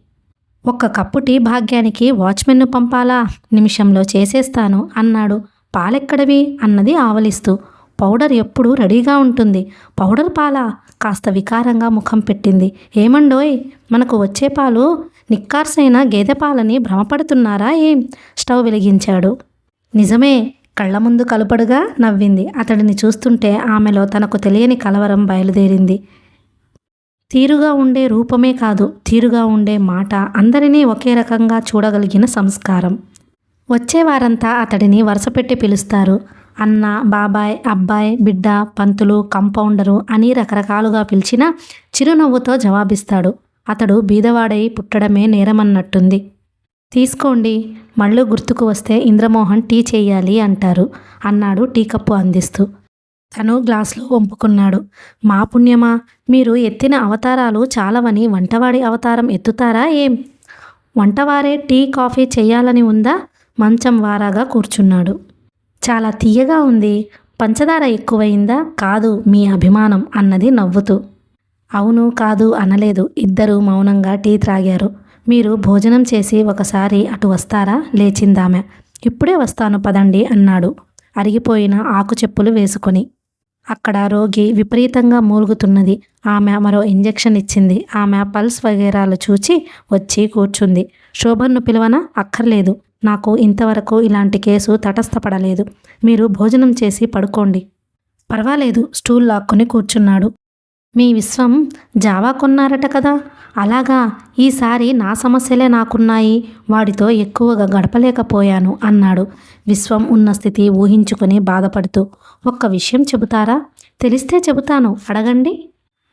1 కప్పు టీ భాగ్యానికి వాచ్మెన్ను పంపాలా? నిమిషంలో చేసేస్తాను అన్నాడు. పాలెక్కడవి అన్నది ఆవలిస్తూ. పౌడర్ ఎప్పుడూ రెడీగా ఉంటుంది. పౌడర్ పాలా? కాస్త వికారంగా ముఖం పెట్టింది. ఏమండోయ్, మనకు వచ్చే పాలు నిక్కార్సైన గేదె పాలని భ్రమపడుతున్నారా ఏం? స్టవ్ వెలిగించాడు. నిజమే. కళ్ళ ముందు కలుపడుగా. నవ్వింది. అతడిని చూస్తుంటే ఆమెలో తనకు తెలియని కలవరం బయలుదేరింది. తీరుగా ఉండే రూపమే కాదు, తీరుగా ఉండే మాట, అందరినీ ఒకే రకంగా చూడగలిగిన సంస్కారం. వచ్చేవారంతా అతడిని వరుసపెట్టి పిలుస్తారు. అన్న, బాబాయ్, అబ్బాయి, బిడ్డ, పంతులు, కంపౌండరు అని రకరకాలుగా పిలిచినా చిరునవ్వుతో జవాబిస్తాడు. అతడు బీదవాడై పుట్టడమే నేరమన్నట్టుంది. తీసుకోండి. మళ్ళు గుర్తుకు వస్తే ఇంద్రమోహన్ టీ చెయ్యాలి అంటారు అన్నాడు టీ కప్పు అందిస్తూ. తను గ్లాసులో వంపుకున్నాడు. మా పుణ్యమా, మీరు ఎత్తిన అవతారాలు చాలవని వంటవాడి అవతారం ఎత్తుతారా ఏం? వంటవారే టీ, కాఫీ చెయ్యాలని ఉందా? మంచం వారాగా కూర్చున్నాడు. చాలా తీయగా ఉంది. పంచదార ఎక్కువైందా? కాదు, మీ అభిమానం అన్నది నవ్వుతూ. అవును కాదు అనలేదు. ఇద్దరూ మౌనంగా టీ త్రాగారు. మీరు భోజనం చేసి ఒకసారి అటు వస్తారా? లేచిందామె. ఇప్పుడే వస్తాను పదండి అన్నాడు అరిగిపోయిన ఆకు చెప్పులు వేసుకొని. అక్కడ రోగి విపరీతంగా మూలుగుతున్నది. ఆమె మరో ఇంజెక్షన్ ఇచ్చింది. ఆమె పల్స్ వగేరాలు చూచి వచ్చి కూర్చుంది. శోభన్ను పిలవనా? అక్కర్లేదు. నాకు ఇంతవరకు ఇలాంటి కేసు తటస్థపడలేదు. మీరు భోజనం చేసి పడుకోండి. పర్వాలేదు. స్టూల్ లాక్కుని కూర్చున్నాడు. మీ విశ్వం జావా కొన్నారట కదా? అలాగా. ఈసారి నా సమస్యలే నాకున్నాయి. వాడితో ఎక్కువగా గడపలేకపోయాను అన్నాడు విశ్వం ఉన్న స్థితి ఊహించుకొని బాధపడుతూ. ఒక్క విషయం చెబుతారా? తెలిస్తే చెబుతాను, అడగండి.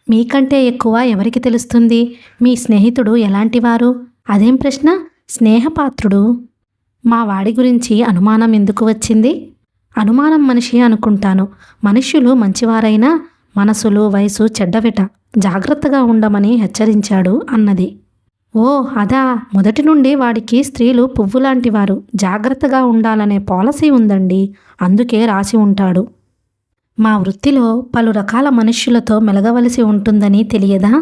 మీకంటే ఎక్కువ ఎవరికి తెలుస్తుంది? మీ స్నేహితుడు ఎలాంటివారు? అదేం ప్రశ్న? స్నేహపాత్రుడు. మా వాడి గురించి అనుమానం ఎందుకు వచ్చింది? అనుమానం మనిషి అనుకుంటాను. మనుష్యులు మంచివారైనా మనసులు, వయసు చెడ్డవిట. జాగ్రత్తగా ఉండమని హెచ్చరించాడు అన్నది. ఓ అదా. మొదటి నుండి వాడికి స్త్రీలు పువ్వులాంటివారు. జాగ్రత్తగా ఉండాలనే పాలసీ ఉందండి. అందుకే రాసి ఉంటాడు. మా వృత్తిలో పలు రకాల మనుష్యులతో మెలగవలసి ఉంటుందని తెలియదా?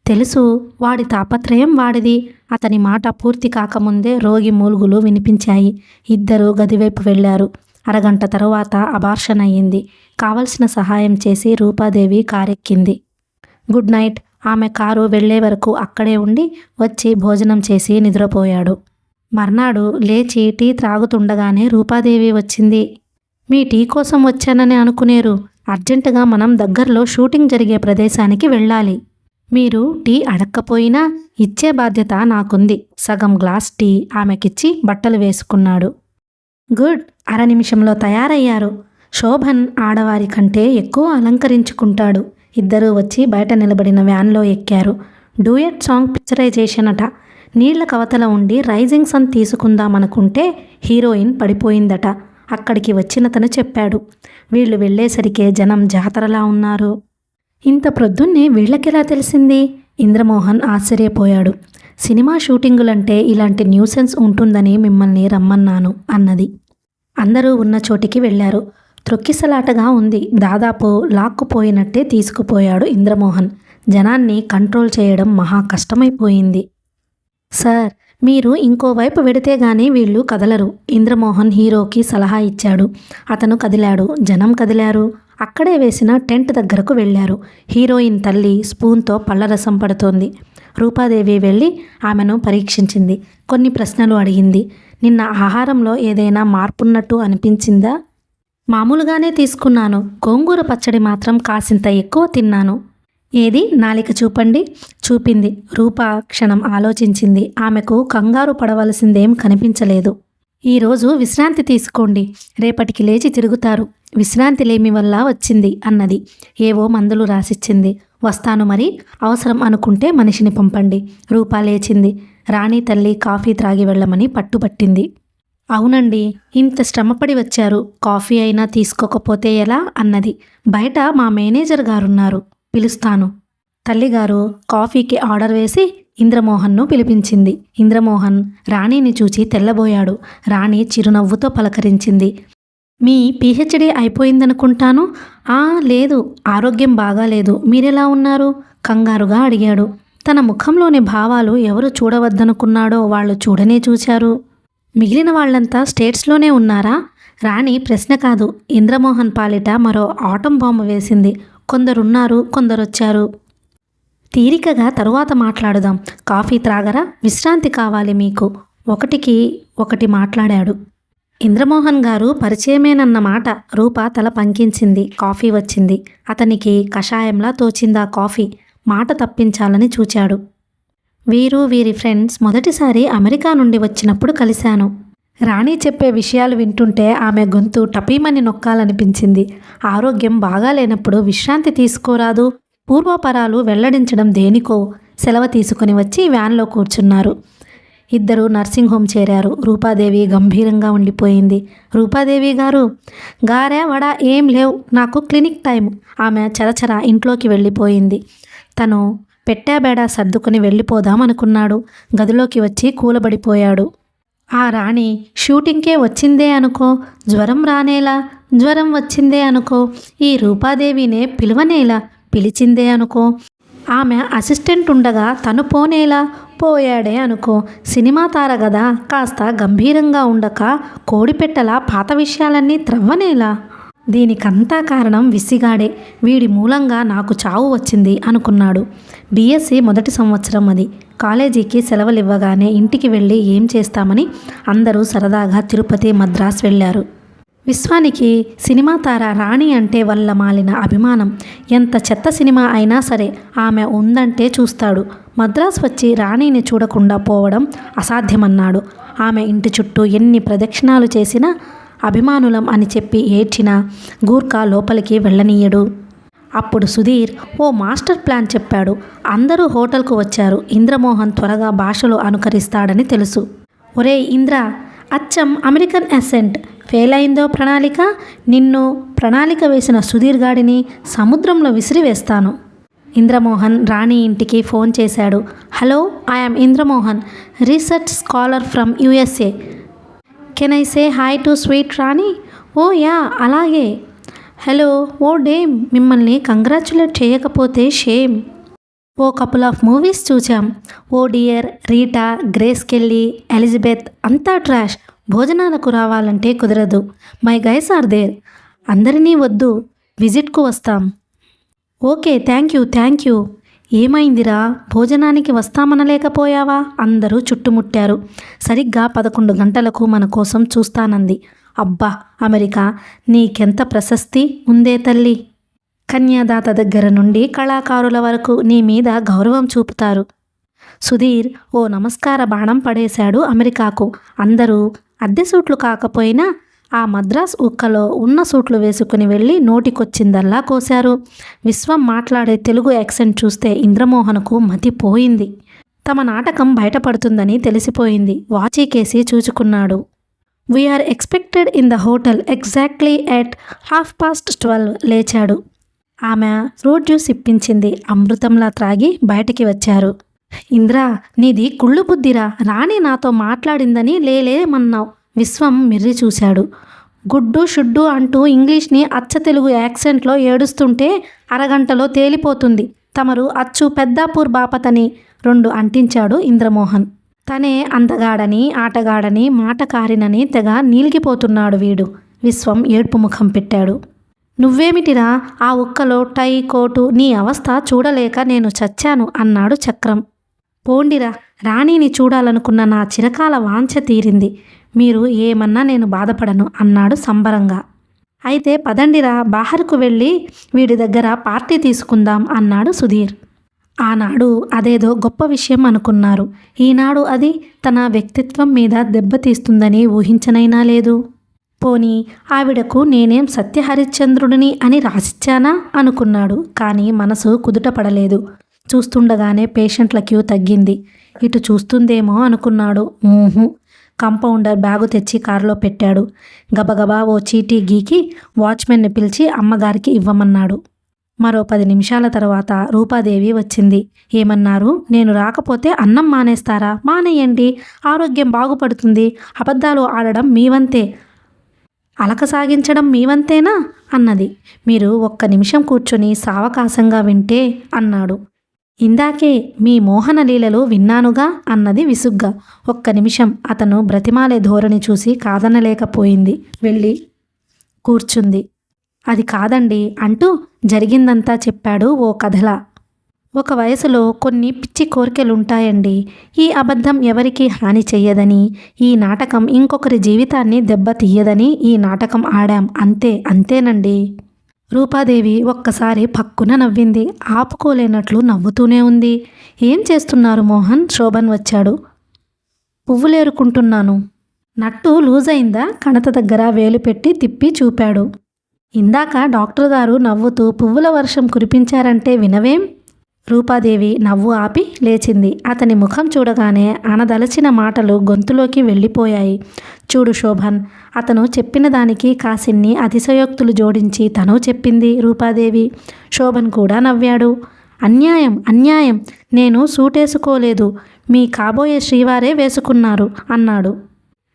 తెలుసు, వాడి తాపత్రయం వాడిది. అతని మాట పూర్తి కాకముందే రోగి మూలుగులు వినిపించాయి. ఇద్దరూ గదివైపు వెళ్లారు. అరగంట తరువాత అబార్షన్ అయ్యింది. కావలసిన సహాయం చేసి రూపాదేవి కారెక్కింది. Good night. ఆమె కారు వెళ్లే వరకు అక్కడే ఉండి వచ్చి భోజనం చేసి నిద్రపోయాడు. మర్నాడు లేచి టీ త్రాగుతుండగానే రూపాదేవి వచ్చింది. మీ టీ కోసం వచ్చానని అనుకునేరు. అర్జెంటుగా మనం దగ్గరలో షూటింగ్ జరిగే ప్రదేశానికి వెళ్ళాలి. మీరు టీ అడక్కపోయినా ఇచ్చే బాధ్యత నాకుంది. సగం గ్లాస్ టీ ఆమెకిచ్చి బట్టలు వేసుకున్నాడు. గుడ్. అర నిమిషంలో తయారయ్యారు. శోభన్ ఆడవారి కంటే ఎక్కువ అలంకరించుకుంటాడు. ఇద్దరూ వచ్చి బయట నిలబడిన వ్యాన్లో ఎక్కారు. డూయట్ సాంగ్ పిక్చరైజేషన్ అట. నీళ్ల కవతల ఉండి రైజింగ్ సన్ తీసుకుందామనుకుంటే హీరోయిన్ పడిపోయిందట. అక్కడికి వచ్చినతను చెప్పాడు. వీళ్ళు వెళ్ళేసరికే జనం జాతరలా ఉన్నారు. ఇంత ప్రొద్దున్నే వీళ్ళకెలా తెలిసింది? ఇంద్రమోహన్ ఆశ్చర్యపోయాడు. సినిమా షూటింగులంటే ఇలాంటి న్యూసెన్స్ ఉంటుందని మిమ్మల్ని రమ్మన్నాను అన్నది. అందరూ ఉన్న చోటికి వెళ్లారు. త్రొక్కిసలాటగా ఉంది. దాదాపు లాక్కుపోయినట్టే తీసుకుపోయాడు ఇంద్రమోహన్. జనాన్ని కంట్రోల్ చేయడం మహా కష్టమైపోయింది. సార్, మీరు ఇంకోవైపు వెడితే గానీ వీళ్ళు కదలరు. ఇంద్రమోహన్ హీరోకి సలహా ఇచ్చాడు. అతను కదిలాడు. జనం కదిలారు. అక్కడే వేసిన టెంట్ దగ్గరకు వెళ్లారు. హీరోయిన్ తల్లి స్పూన్తో పళ్ళరసం పడుతోంది. రూపాదేవి వెళ్ళి ఆమెను పరీక్షించింది. కొన్ని ప్రశ్నలు అడిగింది. నిన్న ఆహారంలో ఏదైనా మార్పున్నట్టు అనిపించిందా? మామూలుగానే తీసుకున్నాను. గోంగూర పచ్చడి మాత్రం కాసింత ఎక్కువ తిన్నాను. ఏది, నాలిక చూపండి. చూపింది. రూప క్షణం ఆలోచించింది. ఆమెకు కంగారు పడవలసిందేం కనిపించలేదు. ఈరోజు విశ్రాంతి తీసుకోండి. రేపటికి లేచి తిరుగుతారు. విశ్రాంతి లేమి వల్ల వచ్చింది అన్నది. ఏవో మందులు రాసిచ్చింది. వస్తాను మరి. అవసరం అనుకుంటే మనిషిని పంపండి. రూప లేచింది. రాణి తల్లి కాఫీ త్రాగి వెళ్ళమని పట్టుబట్టింది. అవునండి, ఇంత శ్రమపడి వచ్చారు. కాఫీ అయినా తీసుకోకపోతే ఎలా అన్నది. బయట మా మేనేజర్ గారున్నారు, పిలుస్తాను. తల్లిగారు కాఫీకి ఆర్డర్ వేసి ఇంద్రమోహన్ను పిలిపించింది. ఇంద్రమోహన్ రాణిని చూచి తెల్లబోయాడు. రాణి చిరునవ్వుతో పలకరించింది. మీ పీహెచ్డీ అయిపోయిందనుకుంటాను. లేదు, ఆరోగ్యం బాగాలేదు. మీరెలా ఉన్నారు? కంగారుగా అడిగాడు. తన ముఖంలోని భావాలు ఎవరు చూడవద్దనుకున్నాడో వాళ్ళు చూడనే చూశారు. మిగిలిన వాళ్లంతా స్టేట్స్లోనే ఉన్నారా? రాణి ప్రశ్న కాదు, ఇంద్రమోహన్ పాలిట మరో ఆటం బాంబు వేసింది. కొందరున్నారు, కొందరొచ్చారు. తీరికగా తరువాత మాట్లాడుదాం. కాఫీ త్రాగరా? విశ్రాంతి కావాలి మీకు. ఒకటికి ఒకటి మాట్లాడాడు. ఇంద్రమోహన్ గారు పరిచయమేనన్నమాట. రూప తల పంకించింది. కాఫీ వచ్చింది. అతనికి కషాయంలా తోచిందా కాఫీ. మాట తప్పించాలని చూచాడు. వీరు వీరి ఫ్రెండ్స్ మొదటిసారి అమెరికా నుండి వచ్చినప్పుడు కలిశాను. రాణి చెప్పే విషయాలు వింటుంటే ఆమె గొంతు టపీమని నొక్కాలనిపించింది. ఆరోగ్యం బాగాలేనప్పుడు విశ్రాంతి తీసుకోరాదు? పూర్వపరాలు వెల్లడించడం దేనికో. సెలవు తీసుకుని వచ్చి వ్యాన్లో కూర్చున్నారు. ఇద్దరు నర్సింగ్ హోమ్ చేరారు. రూపాదేవి గంభీరంగా ఉండిపోయింది. రూపాదేవి గారు, గారె వడ ఏం లేవు, నాకు క్లినిక్ టైం. ఆమె చరచర ఇంట్లోకి వెళ్ళిపోయింది. తను పెట్టాబేడా సర్దుకుని వెళ్ళిపోదామనుకున్నాడు. గదిలోకి వచ్చి కూలబడిపోయాడు. ఆ రాణి షూటింగ్కే వచ్చిందే అనుకో, జ్వరం రానేలా. జ్వరం వచ్చిందే అనుకో, ఈ రూపాదేవినే పిలువనేలా. పిలిచిందే అనుకో, ఆమె అసిస్టెంట్ ఉండగా తను పోనేలా. పోయాడే అనుకో, సినిమా తార గదా, కాస్త గంభీరంగా ఉండక కోడిపెట్టలా పాత విషయాలన్నీ త్రవ్వనేలా. దీనికంతా కారణం విసిగాడే. వీడి మూలంగా నాకు చావు వచ్చింది అనుకున్నాడు. బీఎస్సీ మొదటి సంవత్సరం అది. కాలేజీకి సెలవులివ్వగానే ఇంటికి వెళ్ళి ఏం చేస్తామని అందరూ సరదాగా తిరుపతి, మద్రాస్ వెళ్ళారు. విశ్వానికి సినిమా తార రాణి అంటే వల్ల మాలిన అభిమానం. ఎంత చెత్త సినిమా అయినా సరే ఆమె ఉందంటే చూస్తాడు. మద్రాస్ వచ్చి రాణిని చూడకుండా పోవడం అసాధ్యమన్నాడు. ఆమె ఇంటి చుట్టూ ఎన్ని ప్రదక్షిణాలు చేసినా అభిమానులం అని చెప్పి ఏడ్చినా గూర్ఖా లోపలికి వెళ్ళనీయడు. అప్పుడు సుధీర్ ఓ మాస్టర్ ప్లాన్ చెప్పాడు. అందరూ హోటల్కు వచ్చారు. ఇంద్రమోహన్ త్వరగా భాషలు అనుకరిస్తాడని తెలుసు. ఒరే ఇంద్ర, అచ్చం అమెరికన్ యాసెంట్. ఫెయిల్ అయిందో ప్రణాళిక. నిన్ను ప్రణాళిక వేసిన సుధీర్ గాడిని సముద్రంలో విసిరివేస్తాను. ఇంద్రమోహన్ రాణి ఇంటికి ఫోన్ చేశాడు. Hello, I'm Indramohan, research scholar from USA. Can I say hi to sweet Rani? Oh yeah, అలాగే. హలో, ఓ డేమ్, మిమ్మల్ని కంగ్రాచులేట్ చేయకపోతే షేమ్. ఓ కపుల్ ఆఫ్ మూవీస్ చూచాం. Oh dear, Rita, Grace Kelly, Elizabeth అంతా ట్రాష్. భోజనాలకు రావాలంటే కుదరదు. My guys are there. అందరినీ వద్దు, విజిట్కు వస్తాం. Okay, thank you. ఏమైందిరా, భోజనానికి వస్తామనలేకపోయావా? అందరూ చుట్టుముట్టారు. సరిగ్గా 11 గంటలకు మన కోసం చూస్తానంది. అబ్బా అమెరికా, నీకెంత ప్రశస్తి ఉందే తల్లి. కన్యాదాత దగ్గర నుండి కళాకారుల వరకు నీ మీద గౌరవం చూపుతారు. సుధీర్ ఓ నమస్కార బాణం పడేశాడు అమెరికాకు. అందరూ అద్దె సూట్లు కాకపోయినా ఆ మద్రాస్ ఉక్కలో ఉన్న సూట్లు వేసుకుని వెళ్ళి నోటికొచ్చిందల్లా కోశారు. విశ్వం మాట్లాడే తెలుగు యాక్సెంట్ చూస్తే ఇంద్రమోహన్కు మతిపోయింది. తమ నాటకం బయటపడుతుందని తెలిసిపోయింది. వాచీకేసి చూచుకున్నాడు. We're expected in the hotel exactly at 12:30. లేచాడు. ఆమె ఫ్రూట్ జ్యూస్ ఇప్పించింది. అమృతంలా త్రాగి బయటికి వచ్చారు. ఇంద్రా, నీది కుళ్ళు బుద్ధిరా. రాణి నాతో మాట్లాడిందని లేలేమన్నావు. విశ్వం మిర్రి చూశాడు. గుడ్డు షుడ్డు అంటూ ఇంగ్లీష్ని అచ్చ తెలుగు యాక్సెంట్లో ఏడుస్తుంటే అరగంటలో తేలిపోతుంది. తమరు అచ్చు పెద్దాపూర్ బాపతని 2 అంటించాడు ఇంద్రమోహన్. తనే అందగాడని, ఆటగాడని, మాటకారినని తెగ నీలిగిపోతున్నాడు వీడు. విశ్వం ఏడ్పు ముఖం పెట్టాడు. నువ్వేమిటిరా, ఆ ఉక్కలో టై కోటు, నీ అవస్థ చూడలేక నేను చచ్చాను అన్నాడు చక్రం. పోండిరా, రాణిని చూడాలనుకున్న నా చిరకాల వాంఛ తీరింది. మీరు ఏమన్నా నేను బాధపడను అన్నాడు సంబరంగా. అయితే పదండిరా, బాహర్కు వెళ్ళి వీడి దగ్గర పార్టీ తీసుకుందాం అన్నాడు సుధీర్. ఆనాడు అదేదో గొప్ప విషయం అనుకున్నారు. ఈనాడు అది తన వ్యక్తిత్వం మీద దెబ్బతీస్తుందని ఊహించనైనా లేదు. పోనీ ఆవిడకు నేనేం సత్యహరిశ్చంద్రుడిని అని రాసిచ్చానా అనుకున్నాడు. కానీ మనసు కుదుటపడలేదు. చూస్తుండగానే పేషెంట్ల క్యూ తగ్గింది. ఇటు చూస్తుందేమో అనుకున్నాడు. కంపౌండర్ బ్యాగు తెచ్చి కారులో పెట్టాడు. గబగబా ఓ చీటీ గీకి వాచ్మెన్ని పిలిచి అమ్మగారికి ఇవ్వమన్నాడు. మరో 10 నిమిషాల తర్వాత రూపాదేవి వచ్చింది. ఏమన్నారు? నేను రాకపోతే అన్నం మానేస్తారా? మానేయండి, ఆరోగ్యం బాగుపడుతుంది. అబద్ధాలు ఆడడం మీ వంతే, అలక సాగించడం మీ వంతేనా అన్నది. మీరు 1 నిమిషం కూర్చొని సావకాశంగా వింటే అన్నాడు. ఇందాకే మీ మోహన లీలలు విన్నానుగా అన్నది విసుగ్గా. 1 నిమిషం. అతను బ్రతిమాలే ధోరణి చూసి కాదనలేకపోయింది. వెళ్ళి కూర్చుంది. అది కాదండి అంటూ జరిగిందంతా చెప్పాడు ఓ కథలా. ఒక వయసులో కొన్ని పిచ్చి కోరికలుంటాయండి. ఈ అబద్ధం ఎవరికీ హాని చెయ్యదని, ఈ నాటకం ఇంకొకరి జీవితాన్ని దెబ్బతీయదని ఈ నాటకం ఆడాం. అంతేనండి. రూపాదేవి ఒక్కసారి పక్కున నవ్వింది. ఆపుకోలేనట్లు నవ్వుతూనే ఉంది. ఏం చేస్తున్నారు మోహన్? శోభన్ వచ్చాడు. పువ్వులేరుకుంటున్నాను. నట్టు లూజ్ అయిందా? కణత దగ్గర వేలు పెట్టి తిప్పి చూపాడు. ఇందాక డాక్టర్ గారు నవ్వుతూ పువ్వుల వర్షం కురిపించారంటే వినవేం? రూపాదేవి నవ్వు ఆపి లేచింది. అతని ముఖం చూడగానే అనదలచిన మాటలు గొంతులోకి వెళ్ళిపోయాయి. చూడు శోభన్, అతను చెప్పిన దానికి కాసిన్ని అతిశయోక్తులు జోడించి తను చెప్పింది రూపాదేవి. శోభన్ కూడా నవ్వాడు. అన్యాయం, నేను సూటేసుకోలేదు, మీ కాబోయే శ్రీవారే వేసుకున్నారు అన్నాడు.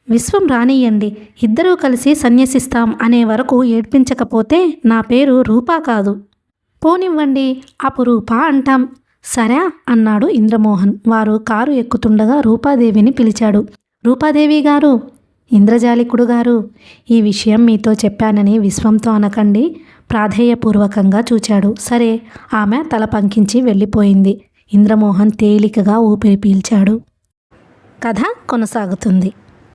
విశ్వం రానియండి, ఇద్దరూ కలిసి సన్యసిస్తాం అనే వరకు ఏడ్పించకపోతే నా పేరు రూపా కాదు. పోనివ్వండి, అపురూప అంటాం. సరే అన్నాడు ఇంద్రమోహన్. వారు కారు ఎక్కుతుండగా రూపాదేవిని పిలిచాడు. రూపాదేవి గారు, ఇంద్రజాలికుడు గారు, ఈ విషయం మీతో చెప్పానని విశ్వంతో అనకండి. ప్రాధేయపూర్వకంగా చూచాడు. సరే. ఆమె తల పంకించి వెళ్ళిపోయింది. ఇంద్రమోహన్ తేలికగా ఊపిరి పీల్చాడు. కథ కొనసాగుతుంది.